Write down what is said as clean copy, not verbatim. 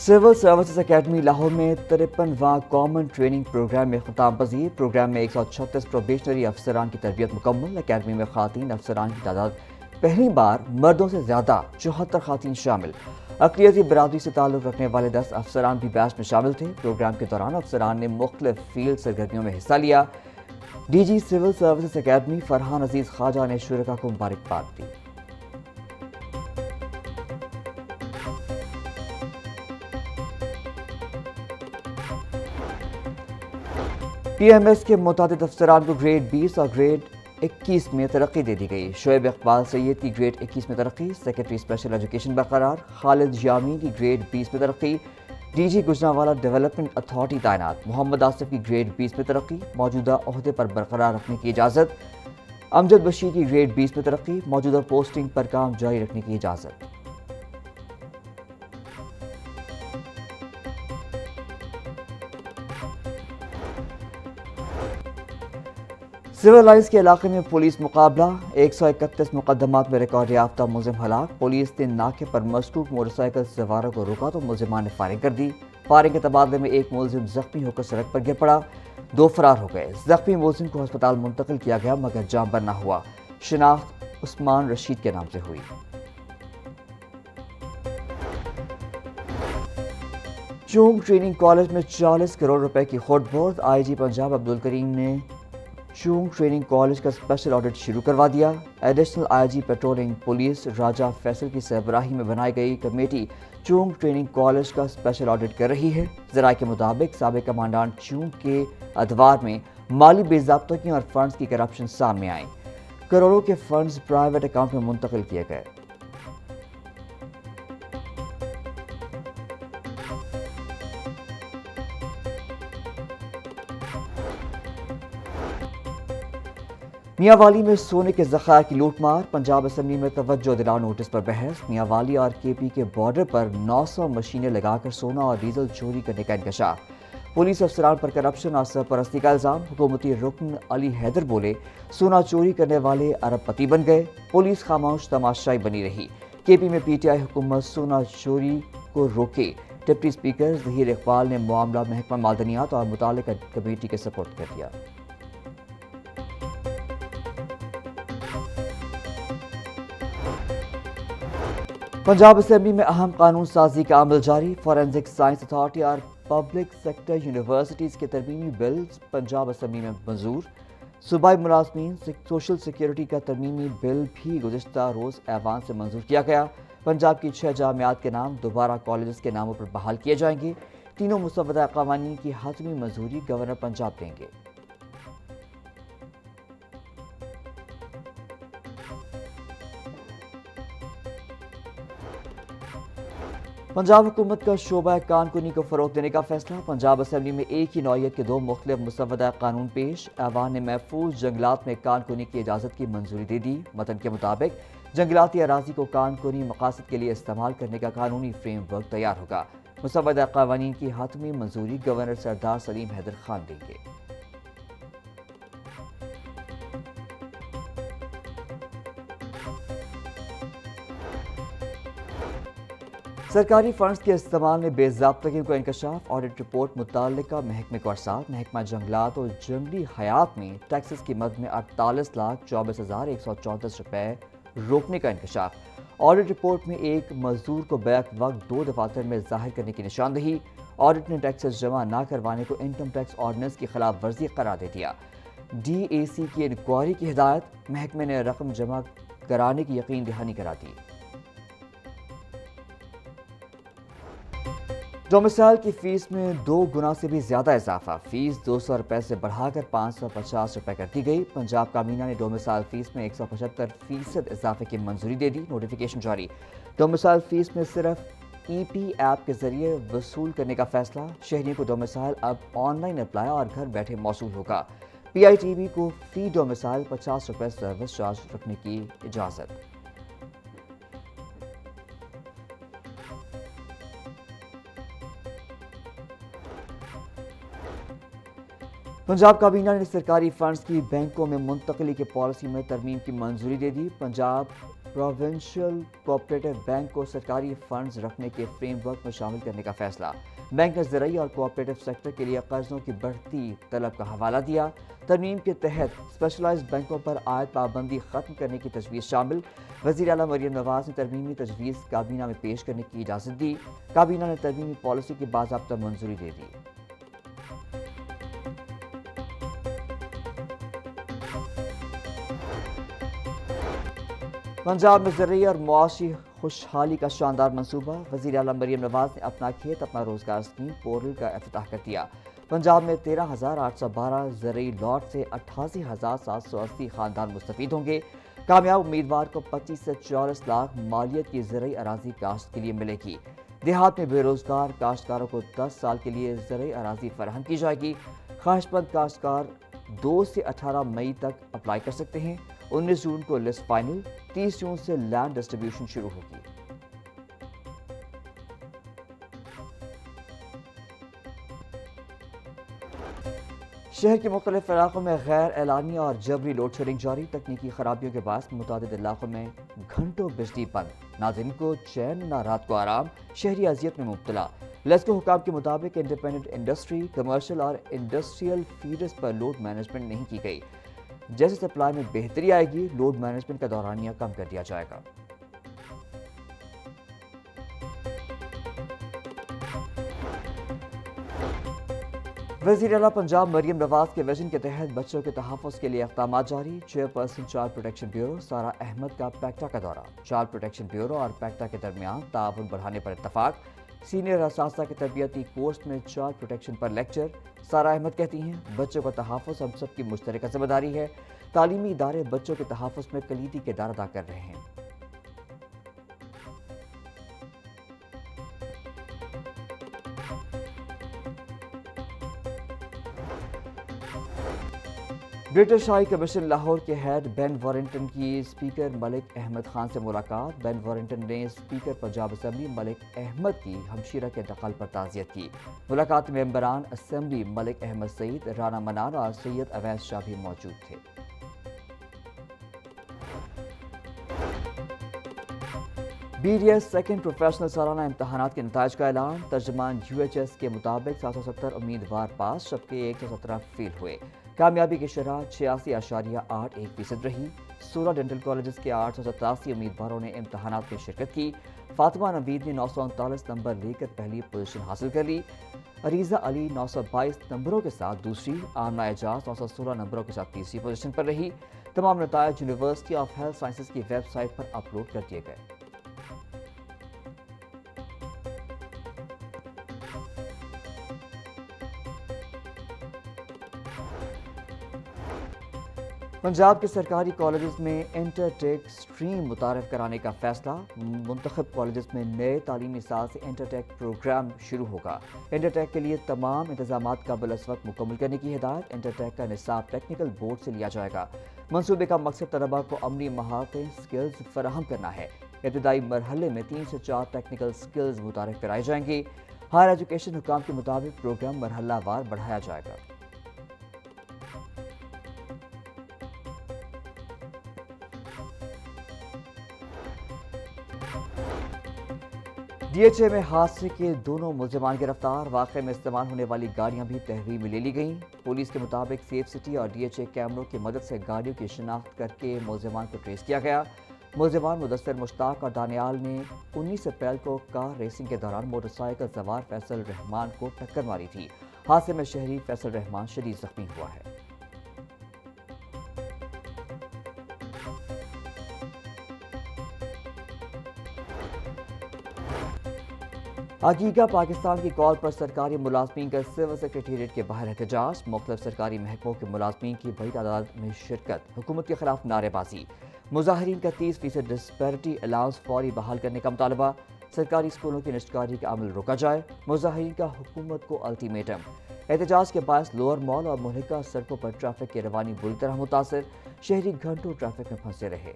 Civil services academy Lahore में 53वां common training programme में ख़िताम पजीर। Programme में 136 प्रोबेशनरी अफसरान की तरबियत मुकम्मल। एकेडमी में ख़ातीन अफसरान की तादाद पहली बार मर्दों से ज़्यादा 74 ख़ातीन शामिल। अक़लियती बरादरी से ताल्लुक़ रखने वाले 10 अफसरान भी बैच में शामिल थे। प्रोग्राम के दौरान अफसरान ने मुख्तलिफ फील्ड सरगर्मियों में हिस्सा लिया। DG civil services academy Farhan Aziz Khwaja ने शुरका को मुबारकबाद दी। PMS के मुतादिद अफसरान को ग्रेड 20 और ग्रेड 21 में तरक्की दे दी गई। शोएब इकबाल सैयद की ग्रेड 21 में तरक्की। सेक्रेटरी स्पेशल एजुकेशन बरकरार। खालिद यामीन की ग्रेड 20 में तरक्की। DG गुजरांवाला डेवलपमेंट अथॉरिटी तैनात। मोहम्मद आसिफ की ग्रेड 20 में तरक्की, मौजूदा ओहदे पर बरकरार रखने की इजाज़त। अमजद बशीर की ग्रेड 20 में तरक्की, मौजूदा पोस्टिंग पर काम जारी रखने की इजाज़त। सिविल लाइन्स के इलाके में पुलिस मुकाबला। 131 मुकदमात में रिकॉर्ड याफ्ता मुलजिम हलाक। पुलिस ने नाके पर मशकूक मोटरसाइकिल सवारों को रोका तो मुलजिमान ने फायरिंग कर दी। फायरिंग के तबादले में एक मुलजिम जख्मी होकर सड़क पर गिर पड़ा, 2 फरार हो गए। जख्मी मुलजिम को अस्पताल मुंतकिल किया गया मगर जान बर न हुआ। शिनाख्त उस्मान रशीद के नाम से हुई। चूंग ट्रेनिंग कॉलेज में 40 करोड़ रुपए की खुर्द-बुर्द। IG पंजाब अब्दुल करीम ने चूंग ट्रेनिंग कॉलेज का स्पेशल ऑडिट शुरू करवा दिया। एडिशनल IG पेट्रोलिंग पुलिस राजा फैसल की सरबराही में बनाई गई कमेटी चूंग ट्रेनिंग कॉलेज का स्पेशल ऑडिट कर रही है। ज़राए के मुताबिक साबिक कमांडेंट चूंग के अदवार में माली बेज़ाब्तगी और फंड्स की करप्शन सामने आई। करोड़ों के फंड्स प्राइवेट अकाउंट में मुंतकिल किए गए। मियांवाली में सोने के ज़खायर की लूटमार। पंजाब असम्बली में तवज्जो दिलाओ नोटिस पर बहस। मियांवाली और KP के बॉर्डर पर 900 मशीनें लगाकर सोना और डीजल चोरी करने का इंकशाफ। पुलिस अफसरान पर करप्शन और सरपरस्ती का इल्ज़ाम। हुकूमती रुकन अली हैदर बोले सोना चोरी करने वाले अरबपति बन गए। पुलिस खामोश तमाशाई बनी रही। KP में PTI हुकूमत सोना चोरी को रोके। डिप्टी स्पीकर ज़हीर इकबाल ने मामला महकमा मादनियात और मुतालिका कमेटी के सपोर्ट कर दिया। पंजाब असेंबली में अहम कानून साजी का अमल जारी। फॉरेंसिक साइंस अथॉरिटी और पब्लिक सेक्टर यूनिवर्सिटीज़ के तरमीमी बिल पंजाब असेंबली में मंजूर। सूबाई मुलाजमीन सोशल सिक्योरिटी का तरमीमी बिल भी गुज़िश्ता रोज़ ऐवान से मंजूर किया गया। पंजाब की 6 जामियात के नाम दोबारा कॉलेज के नामों पर बहाल किए जाएंगे। तीनों मुसव्वदा क़वानीन की हतमी मंजूरी गवर्नर पंजाब देंगे। पंजाब हुकूमत का शोबा कानूनी को फ़रोग़ देने का फैसला। पंजाब असेंबली में एक ही नौइयत के 2 मुख्तलिफ मुसव्वदा कानून पेश। ऐवान ने महफूज जंगलात में कानूनी की इजाज़त की मंजूरी दे दी। मतन के मुताबिक जंगलाती अराज़ी को कानूनी मकासद के लिए इस्तेमाल करने का कानूनी फ्रेमवर्क तैयार होगा। मुसव्वदा क़वानीन की हतमी मंजूरी गवर्नर सरदार सलीम हैदर खान देंगे। सरकारी फंड्स के इस्तेमाल में बेज़ाब्तगी को इंकशाफ। ऑडिट रिपोर्ट मुताल्लिका महकमे को अरसाल। महकमा जंगलात और जंगली हयात में टैक्सेस की मद में 48,24,134 रुपए रोकने का इंकशाफ। ऑडिट रिपोर्ट में एक मजदूर को बैक वक्त 2 दफातर में जाहिर करने की निशानदही। ऑडिट ने टैक्सेस जमा न करवाने को इनकम टैक्स ऑर्डिनेंस की खिलाफ वर्जी करार दे दिया। DAC की इंक्वायरी की हिदायत। महकमे ने रकम जमा कराने की यकीन दहानी करा दी। डोमिसाइल की फीस में 2 गुना से भी ज्यादा इजाफा। फीस 200 रुपए से बढ़ाकर 550 रुपए कर दी गई। पंजाब काबीना ने डोमिसाइल फीस में 175% इजाफे की मंजूरी दे दी। नोटिफिकेशन जारी। डोमिसाइल फीस में सिर्फ EP ऐप के जरिए वसूल करने का फैसला। शहरियों को डोमिसाइल अब ऑनलाइन अप्लाई और घर बैठे मौसूल होगा। PITV को फी डोमिसाइल 50 रुपए सर्विस चार्ज रखने की इजाजत। पंजाब काबीना ने सरकारी फंड्स की बैंकों में मुंतकली की पॉलिसी में तरमीम की मंजूरी दे दी। पंजाब प्रोविंशियल कोऑपरेटिव बैंक को सरकारी फंड्स रखने के फ्रेमवर्क में शामिल करने का फैसला। बैंक ने ज़राई और कोऑपरेटिव सेक्टर के लिए कर्जों की बढ़ती तलब का हवाला दिया। तरमीम के तहत स्पेशलाइज्ड बैंकों पर आयत पाबंदी खत्म करने की तजवीज़ शामिल। वज़ीर आला मरियम नवाज ने तरमीमी तजवीज़ काबीना में पेश करने की इजाज़त दी। काबीना ने तरमीमी पॉलिसी की बाज़ाब्ता मंजूरी दे दी। पंजाब में ज़रूरी और मुआशी खुशहाली का शानदार मंसूबा। वज़ीर आला मरियम नवाज ने अपना खेत अपना रोजगार स्कीम पोर्टल का इफ्तिताह कर दिया। पंजाब में 13,812 ज़रूरी लॉट से 88,780 खानदान मुस्तफ़ीद होंगे। कामयाब उम्मीदवार को 25 से 40 लाख मालियत की ज़रूरी अराजी काश्त के लिए मिलेगी। देहात में बेरोजगार काश्तकारों को 10 साल के लिए ज़रूरी अराजी फराहम की जाएगी। ख्वाहिशमंद काश्तकार 2 से 18 मई तक अप्लाई कर सकते हैं। 19 जून को लिस्ट फाइनल, 30 जून से लैंड डिस्ट्रीब्यूशन शुरू होगी। शहर के मुख्तलिफ इलाकों में गैर एलानी और जबरी लोड शेडिंग जारी। तकनीकी खराबियों के बायस मुतादिद इलाकों में घंटों बिजली बंद। ना दिन को चैन ना रात को आराम, शहरी अजियत में मुब्तला। लेस्को हुकाम के मुताबिक इंडिपेंडेंट इंडस्ट्री, कमर्शियल और इंडस्ट्रियल फीडर्स पर लोड मैनेजमेंट नहीं की गई। जैसे सप्लाई में बेहतरी आएगी, लोड मैनेजमेंट का दौरानिया कम कर दिया जाएगा। वज़ीर आला पंजाब मरियम नवाज के विजन के तहत बच्चों के तहफ़्फ़ुज़ के लिए इक़दाम जारी। चेयरपर्सन चाइल्ड प्रोटेक्शन ब्यूरो सारा अहमद का पैक्टा का दौरा। चाइल्ड प्रोटेक्शन ब्यूरो और पैक्टा के दरमियान ताउन बढ़ाने पर इत्तफाक। सीनियर असासा के तरबियती कोर्स में चाइल्ड प्रोटेक्शन पर लेक्चर। सारा अहमद कहती हैं, बच्चों का तहफ़्फ़ुज़ हम सब की मुश्तरका ज़िम्मेदारी है। तालीमी इदारे बच्चों के तहफ़्फ़ुज़ में कलीदी किरदार अदा कर रहे हैं। ब्रिटिश हाई कमीशन लाहौर के हेड बेन वारिंगटन की स्पीकर मलिक अहमद खान से मुलाकात। बेन वारिंगटन ने स्पीकर पंजाब असम्बली मलिक अहमद की हमशीरा के इंतकाल पर ताज़ियत की। मुलाकात में मेंबरान असम्बली मलिक अहमद सईद, राना मनान और सैयद अवैस शाह भी मौजूद थे। BDS सेकेंड प्रोफेशनल सालाना इम्तहानात के नताइज का ऐलान। तर्जमान UHS के मुताबिक 770 उम्मीदवार पास, जबकि 117 फेल हुए। कामयाबी की शरह 86.81% रही। 16 डेंटल कॉलेज के 887 उम्मीदवारों ने इम्तहानात में शिरकत की। फातिमा नवीद ने 939 नंबर लेकर पहली पोजीशन हासिल कर ली। अरीज़ा अली 922 नंबरों के साथ दूसरी। आमना एजाज 916 नंबरों के साथ तीसरी पोजीशन पर रही। तमाम नताइज यूनिवर्सिटी ऑफ हेल्थ साइंसेज की वेबसाइट पर अपलोड कर दिए गए। पंजाब के सरकारी कॉलेज में इंटरटेक स्ट्रीम मुतारफ़ कराने का फैसला। मुंतखब कॉलेज में नए तालीमी साल से इंटरटेक प्रोग्राम शुरू होगा। इंटरटेक के लिए तमाम इंतजामात कबल अस वक्त मुकम्मल करने की हिदायत। इंटरटेक का निसाब टेक्निकल बोर्ड से लिया जाएगा। मनसूबे का मकसद तलबा को अमली महारतें स्किल्स फराहम करना है। इब्तदाई मरहले में 3 से 4 टेक्निकल स्किल्स मुतारफ़ कराई जाएंगी। हायर एजुकेशन हुकाम के मुताबिक प्रोग्राम मरहलावार बढ़ाया जाएगा। DHA में हादसे के दोनों मुलजमान गिरफ्तार। वाक़े में इस्तेमाल होने वाली गाड़ियां भी तहवील में ले ली गईं। पुलिस के मुताबिक सेफ सिटी और DHA कैमरों की मदद से गाड़ियों की शिनाख्त करके मुलजमान को ट्रेस किया गया। मुलजमान मुदस्सिर मुश्ताक और दानियाल ने 19 अप्रैल को कार रेसिंग के दौरान मोटरसाइकिल सवार फैसल रहमान को टक्कर मारी थी। हादसे में शहरी फैसल रहमान शदीद जख्मी हुआ है। हकीका पाकिस्तान की कॉल पर सरकारी मुलाजमीन का सिविल सेक्रेटेरिएट के बाहर एहतजाज। मुख्तलिफ सरकारी महकमों के मुलाजमीन की बड़ी तादाद में शिरकत। हुकूमत के खिलाफ नारेबाजी। मुजाहिरीन का 30% डिस्पैरिटी अलाउंस फौरी बहाल करने का मुतालबा। सरकारी स्कूलों की निष्कारी का अमल रोका जाए। मुजाहिरीन का हुकूमत को अल्टीमेटम। एहतजाज के बायस लोअर मॉल और मुहलिका सड़कों पर ट्रैफिक की रवानी बुरी तरह मुतासर। शहरी घंटों ट्रैफिक में फंसे रहे।